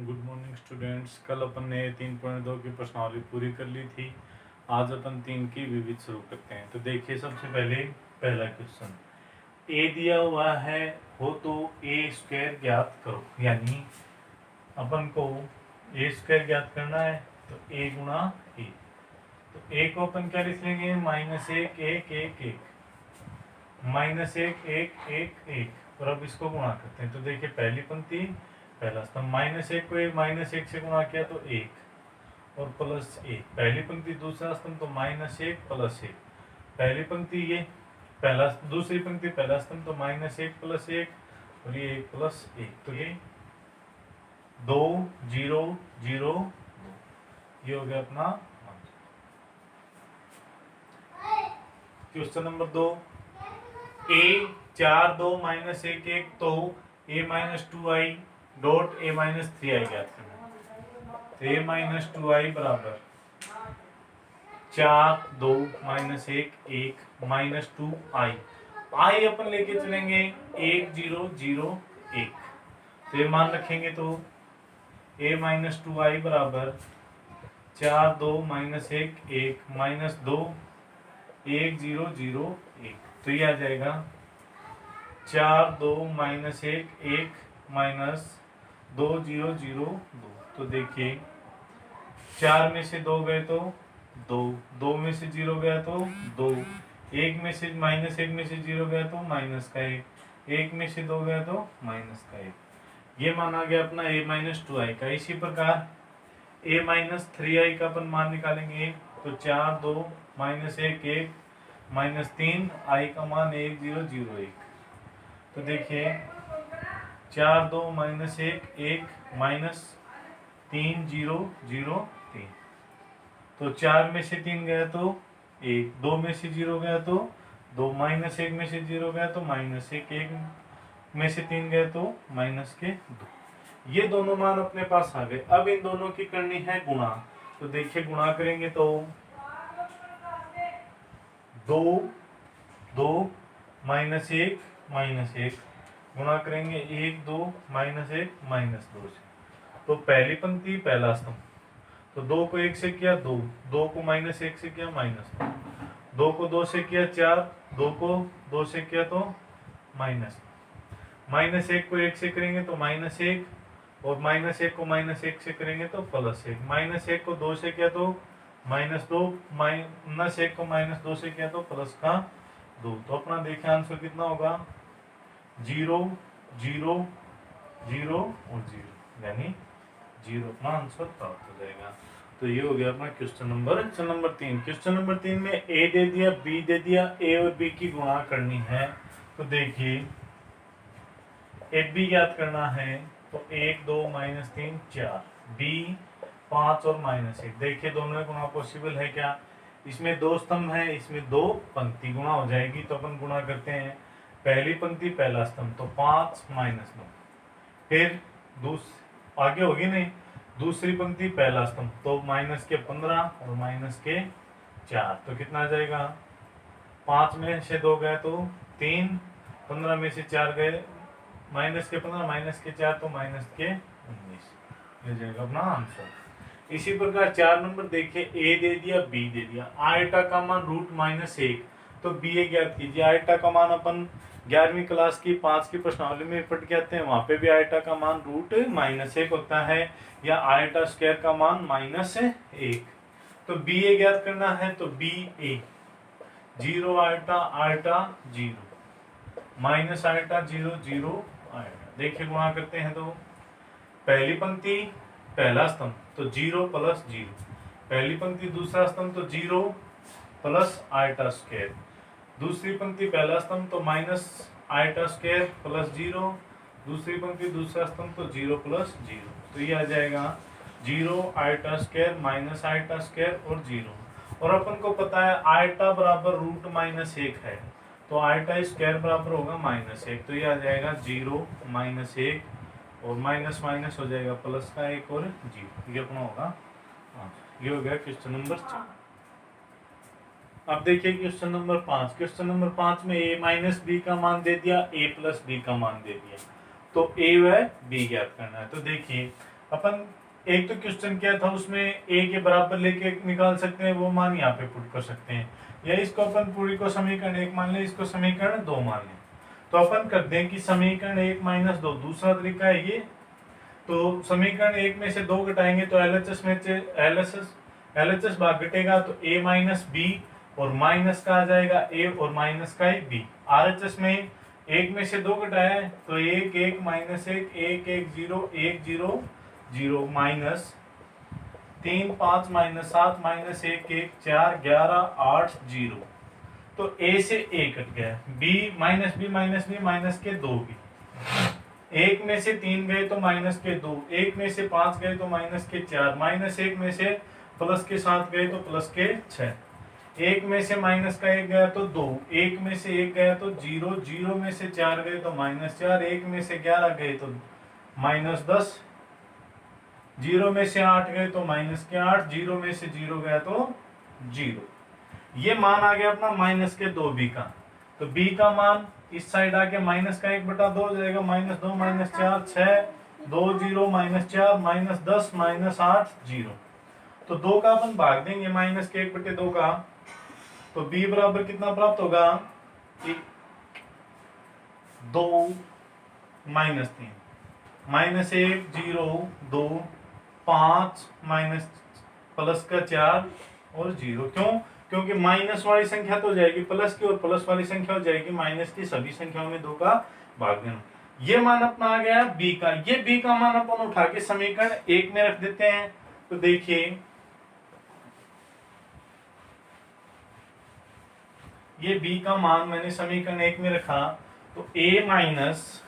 Good morning students. कल अपन ने 3.2 की प्रश्नावली पूरी कर ली थी। आज अपन 3 की विविध शुरू करते हैं। तो देखिए, सबसे पहले पहला क्वेश्चन, ए दिया हुआ है हो तो ए स्क्वायर ज्ञात करो। यानी अपन को ए स्क्वायर ज्ञात करना है तो ए गुणा ए। तो ए को अपन क्या लिख लेंगे, -1 1 1 1 -1 1 1 1। और अब इसको गुणा करते हैं। तो देखिए, पहली पंक्ति पहला स्तंभ -1 को -1 से गुणा किया तो 1 और +1। पहली पंक्ति दूसरा स्तंभ तो -1 +1। पहली पंक्ति ये पहला, दूसरी पंक्ति पहला स्तंभ तो -1 +1 और ये 1 +1। तो ये 2 0 0 2, ये हो गया अपना क्वेश्चन नंबर 2। ए 4 2 -1 1 तो a -2i dot a -3i ज्ञात करना। तो a -2i बराबर 4 2 -1 1 -2i। i अपन लेके चलेंगे 1 0 0 1। तो ये मान रखेंगे तो a -2i बराबर 4 2 -1 1 -2 1 0 0 1। तो ये आ जाएगा 4 2 -1 1 -2 0 0 2। तो देखिए, 4 में से 2 गए तो 2, 2 में से 0 गया तो 2, 1 में से -1 में से 0 गया तो -1, 1 में से 2 गया तो -1। ये मान आ गया अपना a -2i का। इसी प्रकार a -3i का अपन मान निकालेंगे तो 4 2 -1 1 -3i का मान 1 0 0 1। तो देखिए, 4 2 -1 1 -3 0 0 3। तो 4 में से 3 गया तो 1, 2 में से 0 गया तो 2, -1 में से 0 गया तो -1, 1 में से 3 गया तो -2। ये दोनों मान अपने पास आ गए। अब इन दोनों की करनी है गुणा। तो देखिए, गुणा करेंगे तो 2 2 -1 -1 गुणा करेंगे 1 2 -1 -2 से। तो पहली पंक्ति पहला स्तंभ, तो 2 को 1 से किया 2, 2 को -1 से किया -2, 2 को 2 से किया 4, 2 को 2 से किया तो -1 को 1 से करेंगे तो -1 और -1 को -1 से करेंगे तो +1, -1 को 2 से किया तो -2, -1 को -2 से किया तो +2। तो अपना देखें आंसर कितना होगा, 0 0 0 और 0, यानी 0 अपना आंसर प्राप्त हो जाएगा। तो ये हो गया अपना क्वेश्चन नंबर 3। क्वेश्चन नंबर 3 में ए दे दिया, बी दे दिया, ए और बी की गुणा करनी है। तो देखिए, ए बी ज्ञात करना है तो 1 2 -3 4, बी 5 और -1। देखिए, दोनों में गुणा पॉसिबल है क्या? इसमें 2 स्तंभ है, इसमें 2 पंक्ति, गुणा हो जाएगी। तो अपन गुणा करते हैं, पहली पंक्ति पहला स्तंभ तो 5 -2, फिर आगे होगी नहीं, दूसरी पंक्ति पहला स्तंभ तो -15 और -4। तो कितना आ जाएगा, 5 में से 2 गए तो 3, 15 में से 4 गए -15 -4 तो -19। ये जाएगा अपना आंसर। इसी प्रकार 4 नंबर देखिए, ए दे दिया, बी दे दिया, आयटा का मान √-1 तो बी ए ज्ञात कीजिए। आयटा का मान अपन 11वीं क्लास की 5 की प्रश्नावली में पढ़ के आते हैं, वहां पे भी आयटा का मान √-1 होता है, या आयटा स्क्वायर का मान -1। तो बी ए ज्ञात करना है तो बी ए 0 आयटा आयटा 0 आयटा 0 0 आयटा। देखिए, गुणा करते हैं तो पहली पंक्ति पहला स्तंभ तो 0 + 0, पहली पंक्ति दूसरा स्तंभ तो 0 + आयटा स्क्वायर, दूसरी पंक्ति पहला स्तंभ तो -आयटा स्क्वायर + 0, दूसरी पंक्ति दूसरा स्तंभ तो 0 + 0। तो ये आ जाएगा 0 आयटा स्क्वायर -आयटा स्क्वायर और 0। और अपन को पता है आयटा बराबर √-1 है, तो आयटा स्क्वायर बराबर होगा -1। तो ये आ जाएगा 0 -1 और माइनस माइनस हो जाएगा +1 और 0। ये अपना होगा, ये हो गया क्वेश्चन नंबर 4। अब देखिए क्वेश्चन नंबर 5। क्वेश्चन नंबर 5 में a - b का मान दे दिया, a + b का मान दे दिया। तो a व b ज्ञात करना है। तो देखिए, अपन एक तो क्वेश्चन क्या था उसमें ए के बराबर लेके निकाल सकते हैं, वो मान यहाँ पे पुट कर सकते हैं, या इसको अपन पूरी को समीकरण 1 मान ले, इसको समीकरण 2 मान ले। तो अपन कर दें कि समीकरण 1 माइनस 2, दूसरा तरीका है ये। तो समीकरण 1 में से 2 घटाएंगे तो एलएचएस में से एलएचएस भाग घटेगा तो a माइनस बी, और माइनस का आ जाएगा a और माइनस का एक b। आरएचएस में 1 में से 2 घटाया है तो 1 1 माइनस 1 1 1 0 1 0 0 माइनस 3 5 माइनस 7 माइनस 1 1 4 11 8 0। तो a से a कट गया, b माइनस b माइनस के 2 b, 1 में से 3 गए तो माइनस के 2, 1 में से 5 गए तो माइनस के 4, माइनस 1 में से प्लस के 7 गए तो प्लस के 6, 1 में से माइनस का 1 गया तो 2, 1 में से 1 गया तो 0, 0 में से 4 गए तो माइनस 4, 1 में से 11 गए तो माइनस 10, 0 में से 8 गए तो माइनस के 8, 0 में से 0 गया तो 0। ये मान आ गया अपना माइनस के 2b का। तो b का मान इस साइड आके माइनस का 1/2 हो जाएगा, minus 2 minus 4 6 2 0 minus 4 minus 10 minus 8 0। तो 2 का अपन भाग देंगे माइनस के 1/2 का, तो b बराबर कितना प्राप्त होगा 2 माइनस 3 माइनस 1 0 2 5 माइनस प्लस का 4 और 0। क्यों? क्योंकि माइनस वाली संख्या तो जाएगी प्लस की और प्लस वाली संख्या हो जाएगी माइनस की, सभी संख्याओं में 2 का भाग देना। ये मान अपना आ गया b का। ये b का मान अपन उठा के समीकरण 1 में रख देते हैं। तो देखिए ये b का मान मैंने समीकरण 1 में रखा, तो a माइनस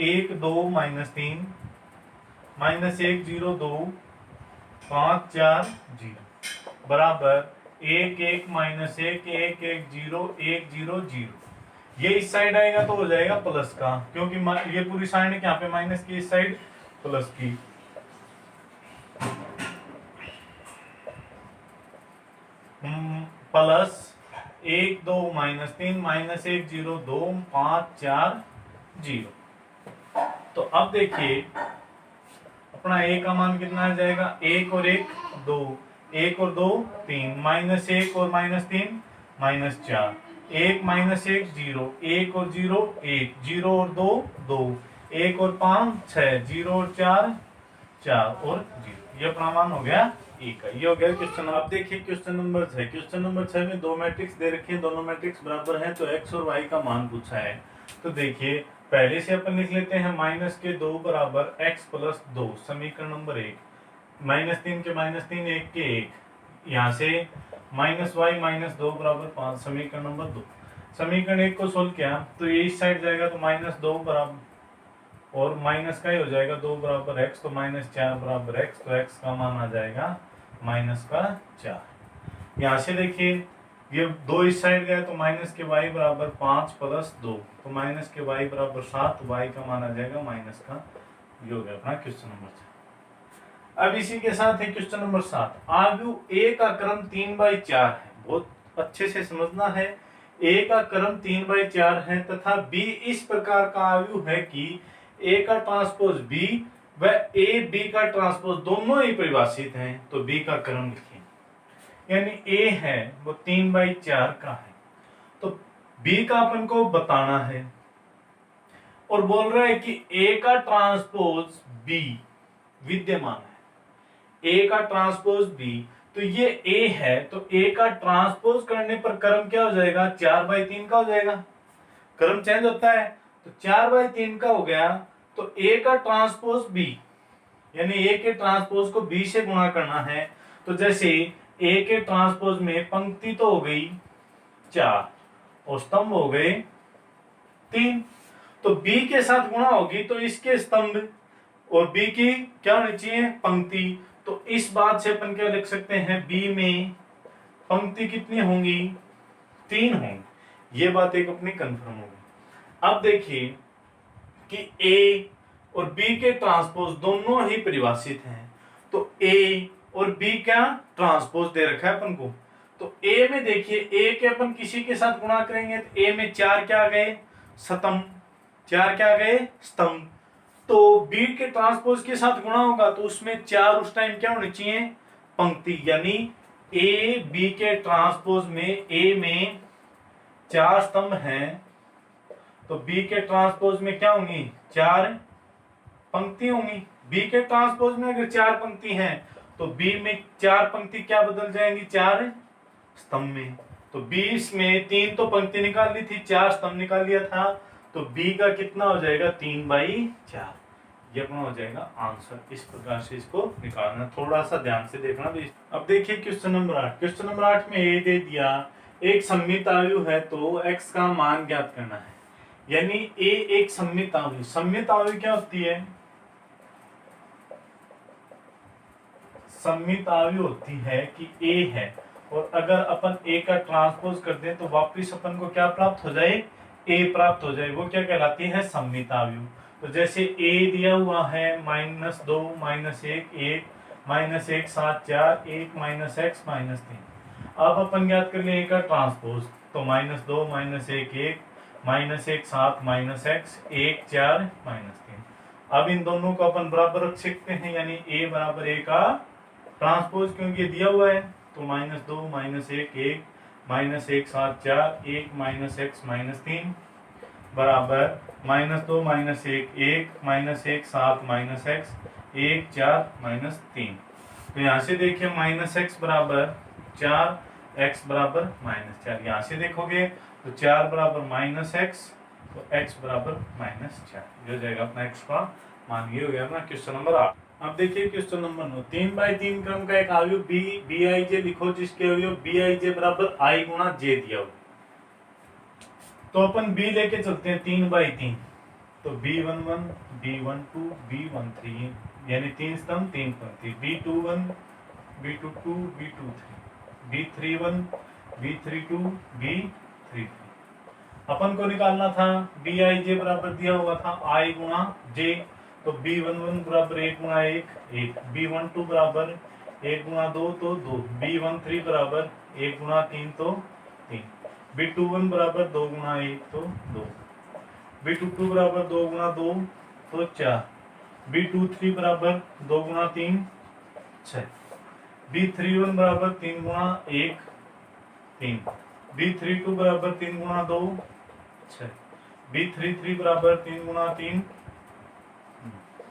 1 2 माइनस 3 माइनस 1 0 2 5 4 0 बराबर 1 1 माइनस 1 1 1 0 1 0 0। ये इस साइड आएगा तो हो जाएगा प्लस का, क्योंकि ये पूरी साइड है यहाँ पे माइनस की, इस साइड प्लस की। Plus 1 2 minus 3 minus 1 0 2 5 4 0। तो अब देखिए अपना a का मान कितना आ जाएगा, 1 और 1 2, 1 और 2 3, माइनस 1 और माइनस 3 माइनस 4, 1 माइनस 1 0, 1 और 0 1, 0 और 2 2, 1 और 5 6, 0 और 4 4 और 0। ये अपना मान हो गया ए का। ये हो गया क्वेश्चन। आप देखिए क्वेश्चन नंबर 6। क्वेश्चन नंबर 6 में 2 मैट्रिक्स दे रखे हैं, दोनों मैट्रिक्स बराबर हैं, तो x और y का मान पूछा है। तो देखिए पहले से अपन लिख लेते हैं माइनस के 2 बराबर x प्लस 2, समीकरण नंबर 1, माइनस 3 के माइनस 3 1 के 1, यहाँ से माइनस y माइनस 2 बराबर 5, समीकरण नंबर 2। समीकरण 1 को सोल्व किया तो ये इस साइड जाएगा तो माइनस 2 बराबर और माइनस का ही हो जाएगा 2 बराबर x, तो माइनस 4 बराबर x, तो x का मान आ जाएगा माइनस का 4। यहाँ से देखिए ये 2 इस साइड गया तो माइनस के y बराबर 5 प्लस 2, तो माइनस के y बराबर 7, y का मान आ जाएगा माइनस का। ये हो गया अपना क्वेश्चन नंबर 6। अब इसी के साथ है क्वेश्चन नंबर 7। आयु a का क्रम 3/4 है, बहुत अच्छे से समझना है। a का क्रम 3/4 है तथा b इस प्रकार का आयु है कि a का ट्रांसपोज b व a b का ट्रांसपोज दोनों ही परिभाषित हैं, तो b का क्रम लिखिए। यानी a है वो 3/4 का है, तो b का अपन को बताना है और बोल रहा है कि a का ट्रांसपोज b विद्यमान है, a का ट्रांसपोज b, तो ये a है, तो a का ट्रांसपोज करने पर क्रम क्या हो जाएगा, 4/3 का हो जाएगा। क्रम चेंज होता है तो 4/3 का हो गया, तो a का ट्रांसपोज b, यानी a के ट्रांसपोज को b से गुणा करना है। तो जैसे a के ट्रांसपोज में पंक्ति तो हो गई 4 और स्तंभ हो गए 3, तो b के साथ गुणा होगी तो इसके स्तंभ और b की क्या होनी चाहिए, पंक्ति। तो इस बात से अपन क्या लिख सकते हैं, b में पंक्ति कितनी होंगी, 3 होंगी। ये बात एक अपनी कंफर्म होगी। अब देखिए कि a और b के ट्रांसपोज दोनों ही परिभाषित हैं, तो a और b क्या ट्रांसपोज दे रखा है अपन को। तो a में देखिए a के अपन किसी के साथ गुणा करेंगे तो a में 4 क्या आ गए, स्तंभ, 4 क्या आ गए, स्तंभ। तो बी के ट्रांसपोज के साथ गुणा होगा तो उसमें 4 उस टाइम क्या होनी चाहिए, पंक्ति, यानी ए बी के ट्रांसपोज में ए में 4 स्तंभ हैं तो बी के ट्रांसपोज में क्या होंगी, 4 पंक्ति होंगी। बी के ट्रांसपोज में अगर 4 पंक्ति हैं तो बी में 4 पंक्ति क्या बदल जाएंगी, 4 स्तंभ में। तो 20 में 3 तो पंक्ति निकाल ली थी, 4 स्तंभ निकाल लिया था, तो बी का कितना हो जाएगा, 3/4। ये अपना हो जाएगा आंसर। इस प्रकार से इसको निकालना, थोड़ा सा ध्यान से देखना भी। अब देखिए क्वेश्चन नंबर 8। क्वेश्चन नंबर 8 में ए दे दिया, एक सममित आयु है तो x का मान ज्ञात करना है। यानी ए एक सममित आयु, सममित आयु क्या होती है, सममित आयु होती है कि ए है और अगर अपन ए का ट्रांसपोज कर दें तो वापिस अपन को क्या प्राप्त हो जाए, ए प्राप्त हो जाए। वो क्या कहलाती है, सममित आयु। तो जैसे ए दिया हुआ है -2 -1 1 -1 7 4 1 -x -3। अब अपन ज्ञात कर ले ए का ट्रांसपोज, तो -2 -1 1 -1 7 -x 1 4 -3। अब इन दोनों को अपन बराबर रख सकते हैं, यानी a बराबर a का ट्रांसपोज, क्योंकि ये दिया हुआ है। तो -2 -1 1 -1 7 4 1 -x -3 बराबर -2 -1 1 -1 7 -x 1 4 -3। तो यहाँ से देखिए -x बराबर 4 x बराबर -4। यहाँ से देखोगे तो 4 बराबर -x, तो x बराबर -4। ये हो जाएगा अपना x का मान। ये हो गया अपना क्वेश्चन नंबर 8। अब देखिए क्वेश्चन नंबर 9। 3/3 क्रम का एक अवयव bij लिखो जिसके अवयव bij बराबर i गुणा j दिया हो। तो अपन b लेके चलते हैं 3/3, तो b11 b12 b13, यानी 3 स्तंभ 3 पंक्ति, b21 b22 b23 b31 b32 b33। अपन को निकालना था bij बराबर दिया हुआ था i गुणा j, तो b11 बराबर 1 गुणा 1 1, b12 बराबर 1 गुणा 2 तो 2, b13 बराबर 1 गुणा 3 तो 3, b21 बराबर 2 गुणा 1 तो 2, b22 बराबर 2 गुणा 2 तो 4, b23 बराबर 2 गुणा 3 6, b31 बराबर 3 गुणा 1 3, b32 बराबर 3 गुणा 2 6, b33 बराबर 3 गुणा 3।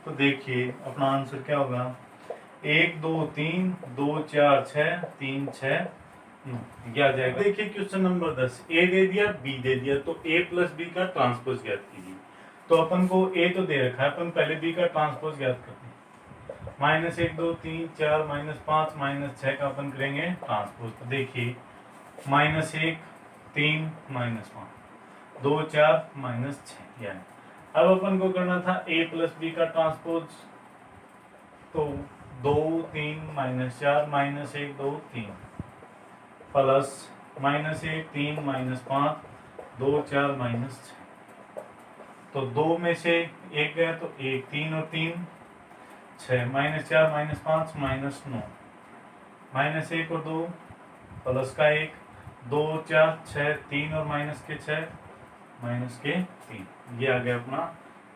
तो देखिए अपना आंसर क्या होगा, 1 2 3 2 4 6 3 6 क्या जाएगा। देखिए क्वेश्चन नंबर 10। ए दे दिया बी दे दिया, तो ए प्लस बी का ट्रांसपोज ज्ञात कीजिए। तो अपन को ए तो दे रखा है, अपन पहले बी का ट्रांसपोज ज्ञात करते हैं। -1 2 3 4 -5 -6 का अपन करेंगे ट्रांसपोज। तो देखिए -1 3 -5 2 4 -6, यानी अब अपन को करना था a प्लस बी का ट्रांसपोज, तो 2 3 -4 -1 2 3 प्लस -1 3 -5 2 4 -6। तो 2 में से 1 गया तो 1, 3 और 3 6, -4 -5 -9, -1 और 2 प्लस का 1 2 4 6 3 और माइनस के 6 -3। ये आ गया अपना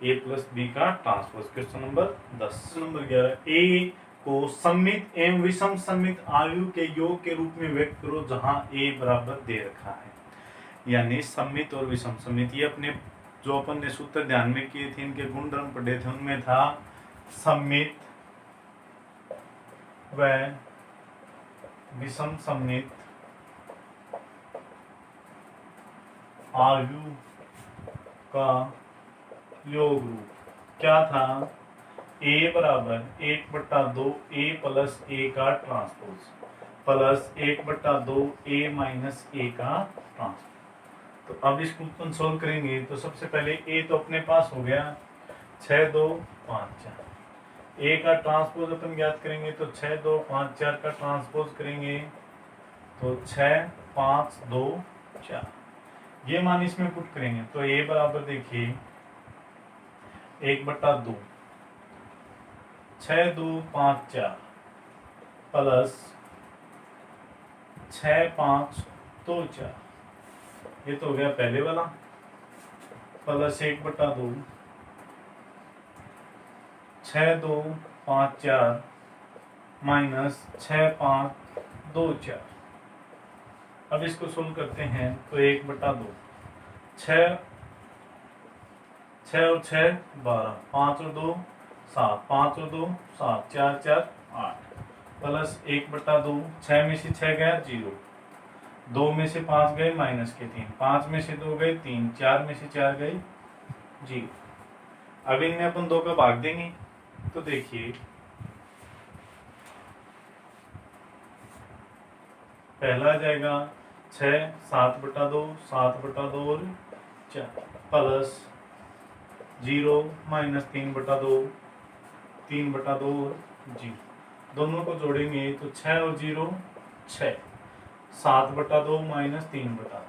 a प्लस बी का ट्रांसपोज। Question number 10। नंबर 11। ए को सममित एवं विषम सममित आयु के योग के रूप में व्यक्त करो जहां a बराबर दे रखा है। यानी सममित और विषम सममित, ये अपने जो अपन ने सूत्र ध्यान में किए थे, इनके गुणधर्म पढ़े थे, उनमें था सममित व विषम सममित आयु का योग रूप क्या था, a बराबर 1/2 a प्लस a का transpose plus 1/2 a minus a का ट्रांसपोज। तो अब इसको अपन सोल्व करेंगे। तो सबसे पहले a तो अपने पास हो गया 6 2 5 4, a का ट्रांसपोज अपन ज्ञात करेंगे तो 6 2 5 4 का ट्रांसपोज करेंगे तो 6 5 2 4, ये मान इसमें पुट करेंगे तो a बराबर देखिए 1/2 6 2 5 4 प्लस 6 5 2 4, ये तो हो गया पहले वाला, प्लस 1/2 6 2 5 4 माइनस 6 5 2 4। अब इसको सोल्व करते हैं तो 1/2, 6 और 6 12, 5 और 2 7, 5 और 2 7, 4 4 8 प्लस 1/2। 6 में से 6 गया 0, 2 में से 5 गए माइनस के 3, 5 में से 2 गए 3, 4 में से 4 गए 0। अब इनमें अपन 2 का भाग देंगे तो देखिए पहला आ जाएगा 6 7/2, 7/2 और 4 प्लस 0 माइनस 3/2, 3/2 और 0। दोनों को जोड़ेंगे तो 6 और 0 6, 7/2 माइनस 3/2,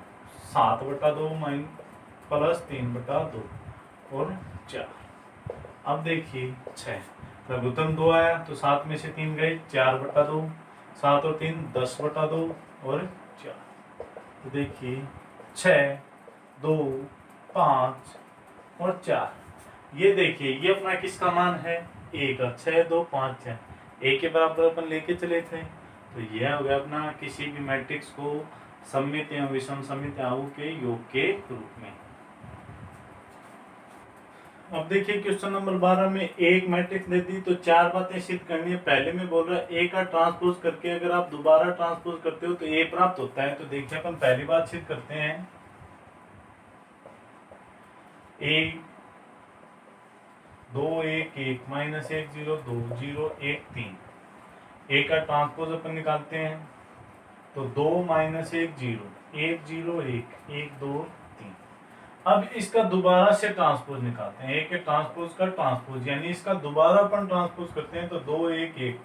7/2 प्लस 3/2 और 4। अब देखिए 6 लघुत्तम 2 आया तो 7 में से 3 गए 4/2, 7 और 3 10/2 और 4। तो देखिए 6 2 5 और 4। ये देखिए ये अपना किसका मान है, ए का। 6 2 5 6 ए के बराबर अपन लेके चले थे। तो यह हो गया अपना किसी भी मैट्रिक्स को सममित या विषम सममित आयु के योग के रूप में। अब देखिए क्वेश्चन नंबर 12 में एक मैट्रिक्स दे दी तो 4 बातें सिद्ध करनी है। पहले में बोल रहा है ए का ट्रांसपोज करके अगर आप दोबारा ट्रांसपोज करते हो तो ए प्राप्त होता है। तो देखिए अपन पहली बात सिद्ध करते हैं, ए 2 1 1 माइनस 1 0 2 0 1 3। ए का ट्रांसपोज अपन निकालते हैं तो 2 माइनस 1 0 1 0 1 1 2 3। अब इसका दोबारा से ट्रांसपोज निकालते हैं, ए के ट्रांसपोज का ट्रांसपोज यानी इसका दोबारा अपन ट्रांसपोज करते हैं तो 2 1 1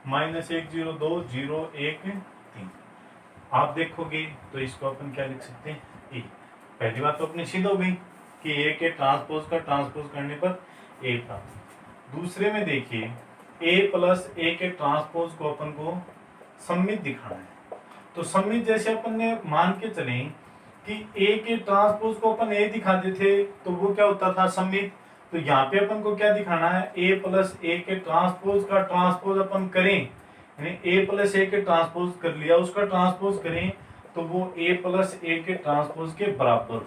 माइनस 1 0 2 0 1 3। आप देखोगे तो इसको अपन क्या लिख सकते हैं, ए। पहली बात तो अपनी सिद्ध हो गई कि ए के ट्रांसपोज का ट्रांसपोज करने पर ए प्राप्त। दूसरे में देखिए ए प्लस ए के ट्रांसपोज को अपन को सममित दिखाना है। तो सममित जैसे अपन ने मान के चले कि ए के ट्रांसपोज को अपन ए दिखाते थे तो वो क्या होता था सममित। तो यहाँ पे अपन को क्या दिखाना है, ए प्लस ए के ट्रांसपोज का ट्रांसपोज अपन करें, यानी ए प्लस ए के ट्रांसपोज कर लिया उसका ट्रांसपोज करें तो वो ए प्लस ए के ट्रांसपोज के बराबर हो।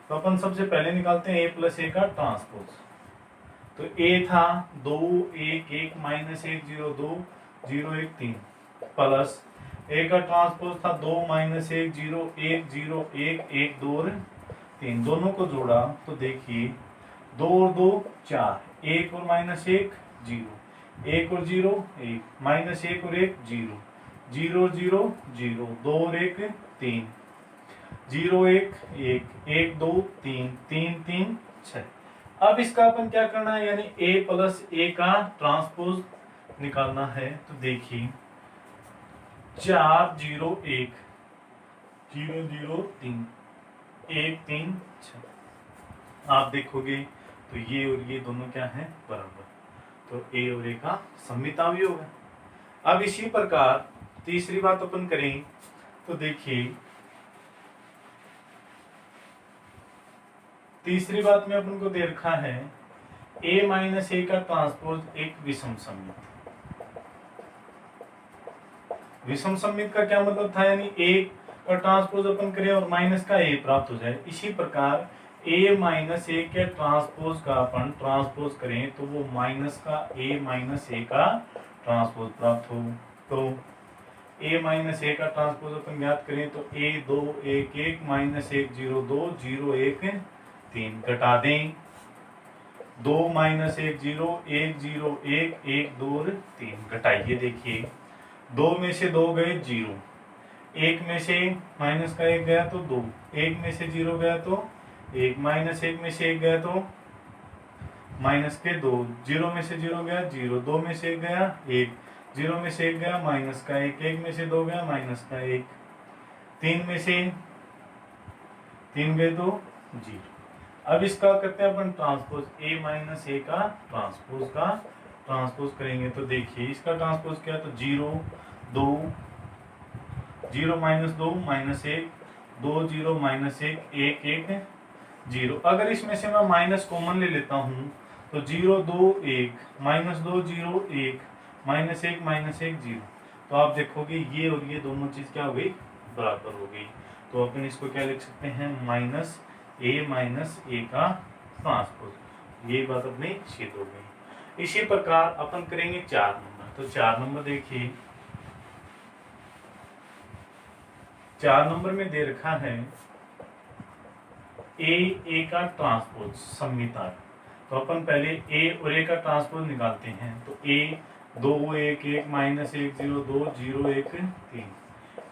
तो अपन सबसे पहले निकालते हैं ए प्लस ए का ट्रांसपोज। तो ए था 2 1 1 माइनस 1 0 2 0 1 3 प्लस ए का ट्रांसपोज था 2 माइनस 1 0 1 0 1 1 2 और 3। दोनों को जोड़ा तो देखिए 2 और 2 4, 1 और माइनस 1 0, 1 और 0 1, माइनस 1 और 1 0, 0 0 0, 2 और 1 3, 0 1 1 1 2 3 3 3 6। अब इसका अपन क्या करना है, यानी a प्लस ए का ट्रांसपोज निकालना है। तो देखिए 4 0 1 0 0 3 1 3 6। आप देखोगे तो ये और ये दोनों क्या है बराबर, तो a और a का सममित अवयव है। अब इसी प्रकार तीसरी बात अपन करें तो देखिए तीसरी बात में अपन को दे रखा है a माइनस ए का ट्रांसपोज एक विषम सममित। विषम सममित का क्या मतलब था, यानी a का ट्रांसपोज अपन करें और माइनस का a प्राप्त हो जाए। इसी प्रकार a माइनस ए के ट्रांसपोज का अपन ट्रांसपोज करें तो वो माइनस का a माइनस ए का ट्रांसपोज प्राप्त हो। तो a माइनस ए का ट्रांसपोज अपन ज्ञात करें तो a 2 1 1 माइनस 1 0 2 0 1 3 घटा दें 2 माइनस 1 0 1 0 1 1 2 और 3 घटाइए। देखिए 2 में से 2 गए 0, 1 में से माइनस का 1 गया तो 2, 1 में से 0 गया तो 1, माइनस 1 में से 1 गया तो माइनस के 2, 0 में से 0 गया 0, 2 में से 1 गया 1, 0 में से 1 गया माइनस का 1, 1 में से 2 गया माइनस का 1, 3 में से 3 गए तो 0। अब इसका करते हैं अपन ट्रांसपोज, a माइनस ए का ट्रांसपोज करेंगे तो देखिए इसका ट्रांसपोज क्या है तो 0 2 0 माइनस 2 माइनस 1 2 0 माइनस 1 1 1 0। अगर इसमें से मैं माइनस कॉमन ले लेता हूं तो 0 2 1 -2 0 1 -1 0। तो आप देखोगे ये और ये दोनों चीज क्या हो गई, बराबर हो गई। तो अपन इसको क्या लिख सकते हैं, -a का ट्रांसपोज। ये बात अपनी सिद्ध हो गई। इसी प्रकार अपन करेंगे 4 नंबर। तो 4 नंबर देखिए, 4 नंबर में दे रखा है a का ट्रांसपोज सम्मिता। तो अपन पहले a और a का ट्रांसपोज निकालते हैं। तो a 2 1 1 -1 0 2 0 1 3,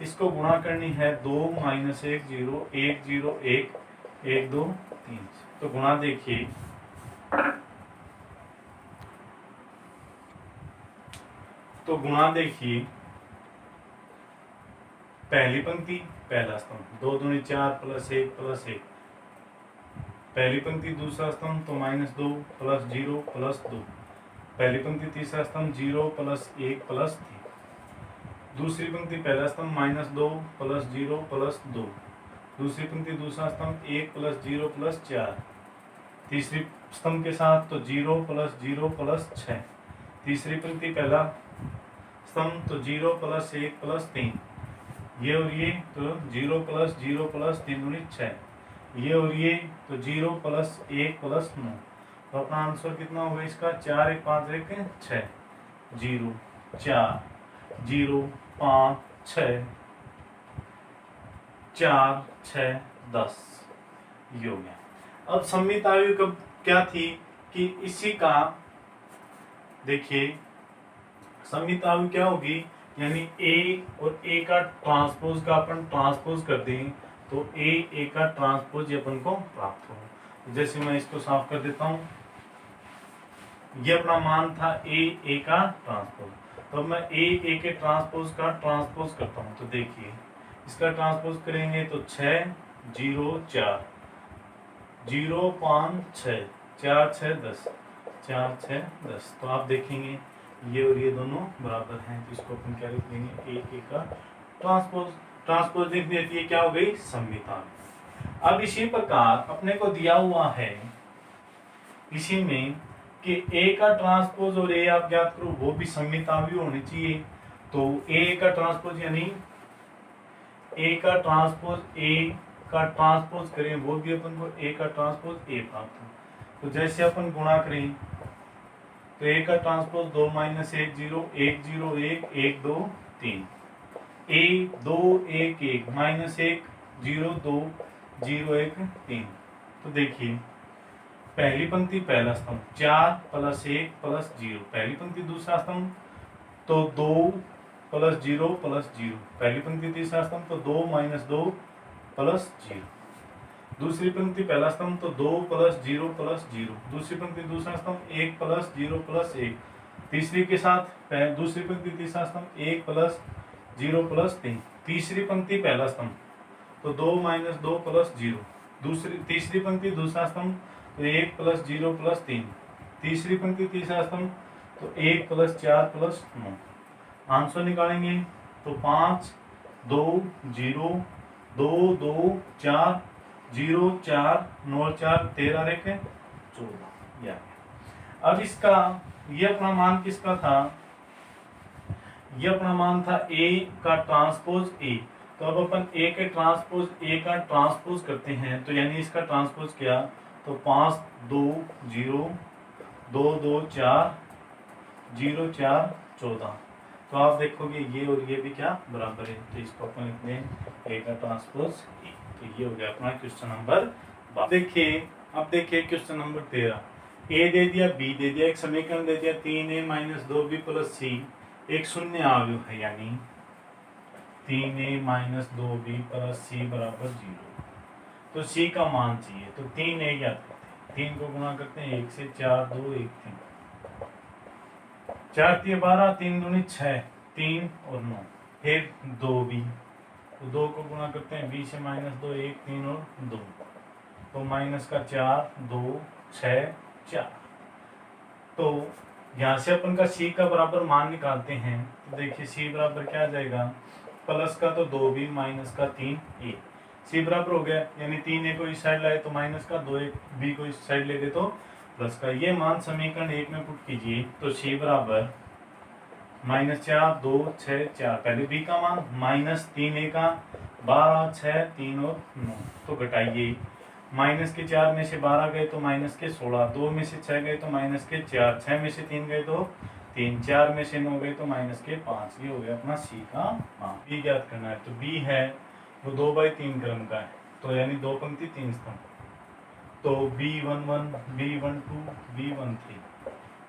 इसको गुणा करनी है 2 -1 0 1 0 1 1 2 3। तो गुणा देखिए, तो गुणा देखिए, पहली पंक्ति पहला स्तंभ 2 दूनी 4 +1 +1, पहली पंक्ति दूसरा स्तंभ तो -2 + 0 + 2, पहली पंक्ति तीसरा स्तंभ 0 + 1 + 3, दूसरी पंक्ति पहला स्तंभ -2 + 0 + 2, दूसरी पंक्ति दूसरा स्तंभ 1 + 0 + 4, तीसरी स्तंभ के साथ तो 0 + 0 + 6, तीसरी पंक्ति पहला स्तंभ तो 0 + 1 + 3, ये और ये तो 0 + 0 + 3 दूनी 6, ये और ये तो 0 + 1 + 9। तो अपना आंसर कितना होगा इसका, 4 1 5 1 6, 0 4 0 5 6 4 6 10, ये हो गया। अब सम्मित आयु कब क्या थी कि इसी का देखिए, सम्मित आयु क्या होगी, यानी a और a का ट्रांसपोज का अपन ट्रांसपोज कर दें तो a का ट्रांसपोज ये अपन को प्राप्त हो। जैसे मैं इसको साफ कर देता हूं, ये अपना मान था a का ट्रांसपोज। तो मैं a के ट्रांसपोज का ट्रांसपोज करता हूं। तो देखिए, इसका ट्रांसपोज करेंगे तो 6 0 4 0 5 6 4 6 10 4 6 10। तो आप देखेंगे ये और ये दोनों बराबर हैं। तो इसको अपन क्या लिख देंगे, a का ट्रांसपोज। ट्रांसपोज लिख देती है क्या हो गई, सम्मिता। अब इसी प्रकार अपने को दिया हुआ है इसी में कि a का ट्रांसपोज और a आप ज्ञात करो, वो भी सम्मिता भी होनी चाहिए। तो a का ट्रांसपोज यानी a का ट्रांसपोज करें, वो भी अपन को a का ट्रांसपोज a प्राप्त हो। तो जैसे अपन गुणा करें तो a का ट्रांसपोज 2 - 1 0 1 0 1 1 2 3, a 2 1 1 -1 0 2 0 1 3। तो देखिए, पहली पंक्ति पहला स्तंभ 4 + 1 + 0, पहली पंक्ति दूसरा स्तंभ तो 2 + 0 + 0, पहली पंक्ति तीसरा स्तंभ तो 2 - 2 + 0, दूसरी पंक्ति पहला स्तंभ तो 2 + 0 + 0, दूसरी पंक्ति दूसरा स्तंभ 1 + 0 + 1, तीसरी के साथ दूसरी पंक्ति तीसरा स्तंभ 1 + 0 + 3, तीसरी पंक्ति पहला स्तंभ तो 2 - 2 + 0, तीसरी पंक्ति दूसरा स्तंभ तो 1 + 0 + 3, तीसरी पंक्ति तीसरा स्तंभ तो 1 + 4 + 9। आंसर निकालेंगे तो 5 2 0 2 2 4 0 4 9 4 13 1 14, या अब इसका ये अपना मान किसका था, ये अपना मान था a का ट्रांसपोज a। तो अब अपन a के ट्रांसपोज a का ट्रांसपोज करते हैं। तो यानी इसका ट्रांसपोज किया तो 5 2 0 2 2 4 0 4 14। तो आप देखोगे ये और ये भी क्या बराबर है। तो इसको अपन लिखते हैं a का ट्रांसपोज a। तो ये हो गया अपना क्वेश्चन नंबर 12। देखिए, अब देखिए क्वेश्चन नंबर 13, a दे दिया, b दे दिया, एक समीकरण दे दिया 3a - 2b + c, एक शून्य अवयव है यानी 3a - 2b + c = 0। तो c का मान चाहिए। तो 3a ज्ञात करते हैं, 3 को गुणा करते हैं 1 से, 4 2 1 3, 4 3 12 3 दूनी 6 3 और 9, फिर 2b, तो 2 को गुणा करते हैं 20 से -2 1 3 और 2, तो माइनस का 4 2 6 4। तो यहाँ से अपन का c का बराबर मान निकालते हैं। तो देखिए c बराबर क्या आ जाएगा, प्लस का तो 2b माइनस का 3a, c बराबर हो गया। यानी 3a को इस साइड लाए तो माइनस का, 2b को इस साइड ले गए तो प्लस का। ये मान समीकरण 1 में पुट कीजिए तो c बराबर -4 2 6 4, पहले b का मान -3 का 12 6 3 और 9, तो घटाइए। माइनस के 4 में से 12 गए तो माइनस के 16, 2 में से 6 गए तो माइनस के 4, 6 में से 3 गए तो 3, 4 में से 9 गए तो माइनस के 5। ये हो गया अपना सी का मान। बी ज्ञात करना है, तो बी है वो 2/3 क्रम का है, तो यानी 2 पंक्ति 3 स्तंभ। तो B11 B12 B13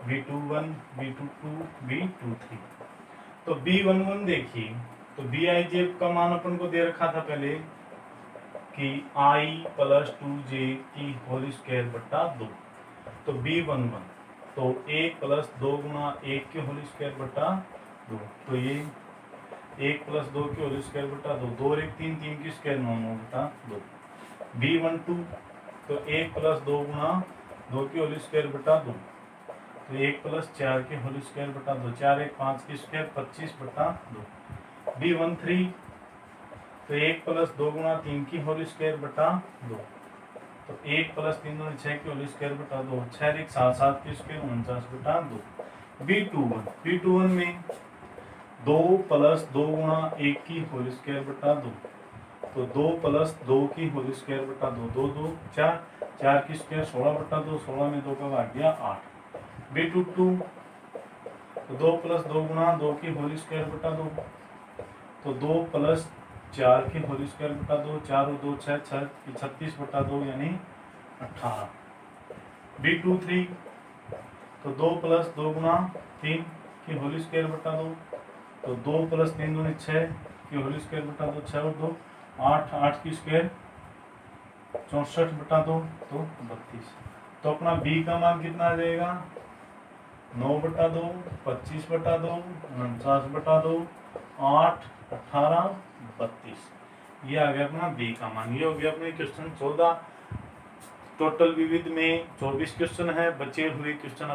B21 B22 B23। तो B11 देखिए, तो Bij का मान अपन को दे रखा था पहले कि I + 2j की होल स्क्वायर बट्टा 2। तो B11 तो 1 + 2 गुणा 1 की होल स्क्वायर बट्टा 2, तो ये 1 + 2 की होल स्क्वायर बट्टा 2, 2 और 1 3, 3 की स्क्वायर 9 9 बट्टा 2। B12 तो 1 + 2 गुणा 2 की होल स्क्वायर बट्टा 2, तो 1 + 4 की होल स्क्वायर बट्टा 2, 4 1 5 की स्क्वायर 25 बट्टा 2। B13 तो 1 + 2 गुणा 3 की होल स्क्वायर बट्टा 2, तो 1 + 3 दूनी 6 की होल स्क्वायर बट्टा 2, 6 1 7 7 की स्क्वायर 49 बट्टा 2। B21 में 2 + 2 गुणा 1 की होल स्क्वायर बट्टा 2, तो 2 + 2 की होल स्क्वायर बट्टा 2, 2 2 4, 4 की स्क्वायर 16 बट्टा 2, 16 में 2 का भाग गया 8। B22 तो 2 + 2 गुणा 2 की होल स्क्वायर बट्टा 2, तो 2 + 4 की होल स्क्वायर बट्टा 2, 4 और 2 6 6 36 बट्टा 2 यानी 18। B23 तो 2 + 2 गुणा 3 की होल स्क्वायर बट्टा 2, तो 2 + 3 दूनी 6 की होल स्क्वायर बट्टा 2, 6 और 2 8, 8 की स्क्वायर 64 बट्टा 2, तो 32। तो अपना B का मान कितना आ जाएगा 9 बट्टा 2, 25 बट्टा 2, 49 बट्टा 2, 8 18 32। ये आ गया अपना B का मान। ये हो गया अपने क्वेश्चन 14। टोटल विविध में 24 क्वेश्चन है, बचे हुए क्वेश्चन